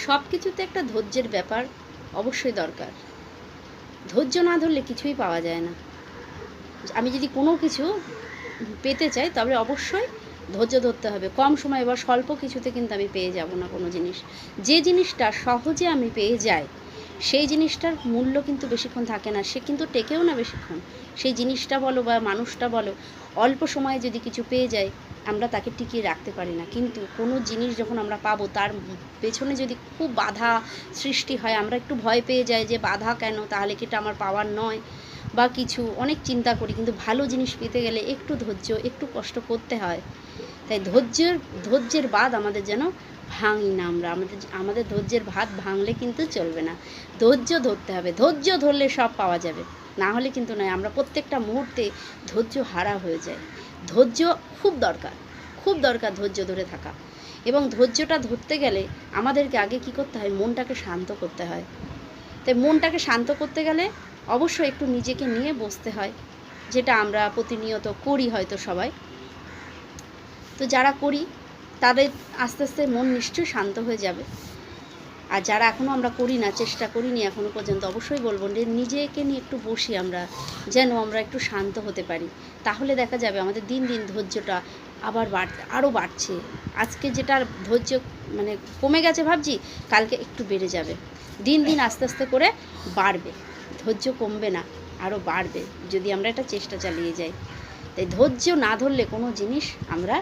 সব কিছুতে একটা ধৈর্যের ব্যাপার অবশ্যই দরকার। ধৈর্য না ধরলে কিছুই পাওয়া যায় না। আমি যদি কোনো কিছু পেতে চাই তবে অবশ্যই ধৈর্য ধরতে হবে। কম সময় বা স্বল্প কিছুতে কিন্তু আমি পেয়ে যাব না কোনো জিনিস। যে জিনিসটা সহজে আমি পেয়ে যাই সেই জিনিসটার মূল্য কিন্তু বেশিক্ষণ থাকে না, সে কিন্তু টেকেও না বেশিক্ষণ। সেই জিনিসটা বলো বা মানুষটা বলো, অল্প সময়ে যদি কিছু পেয়ে যাই আমরা তাকে টিকিয়ে রাখতে পারি না। কিন্তু কোনো জিনিস যখন আমরা পাবো তার পেছনে যদি খুব বাধা সৃষ্টি হয়, আমরা একটু ভয় পেয়ে যাই যে বাধা কেন, তাহলে কি এটা আমার পাওয়ার নয় বা কিছু অনেক চিন্তা করি। কিন্তু ভালো জিনিস পেতে গেলে একটু ধৈর্য, একটু কষ্ট করতে হয়। তাই ধৈর্যের বাঁধ আমাদের যেন ভাঙি না আমরা। আমাদের ধৈর্যের বাঁধ ভাঙলে কিন্তু চলবে না। ধৈর্য ধরতে হবে, ধৈর্য ধরলে সব পাওয়া যাবে, না হলে কিন্তু নয়। আমরা প্রত্যেকটা মুহূর্তে ধৈর্য হারা হয়ে যায়। ধৈর্য খুব দরকার, খুব দরকার ধৈর্য ধরে থাকা। এবং ধৈর্যটা ধরতে গেলে আমাদেরকে আগে কী করতে হয়, মনটাকে শান্ত করতে হয়। তাই মনটাকে শান্ত করতে গেলে অবশ্যই একটু নিজেকে নিয়ে বসতে হয়, যেটা আমরা প্রতিনিয়ত করি হয়তো সবাই। তো যারা করি তাদের আস্তে আস্তে মন নিশ্চয়ই শান্ত হয়ে যাবে। আর যারা এখনও আমরা করি না, চেষ্টা করিনি এখনও পর্যন্ত, অবশ্যই বলবো যে নিজেকে নিয়ে একটু বসি আমরা, যেন আমরা একটু শান্ত হতে পারি। তাহলে দেখা যাবে আমাদের দিন দিন ধৈর্যটা আবার আরও বাড়ছে। আজকে যেটা ধৈর্য মানে কমে গেছে ভাবছি, কালকে একটু বেড়ে যাবে। দিন দিন আস্তে আস্তে করে বাড়বে, ধৈর্য কমবে না, আরও বাড়বে যদি আমরা এটা চেষ্টা চালিয়ে যাই। তাই ধৈর্য না ধরলে কোনো জিনিস আমরা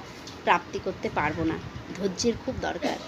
প্রাপ্তি করতে পারবো না। ধৈর্যের খুব দরকার।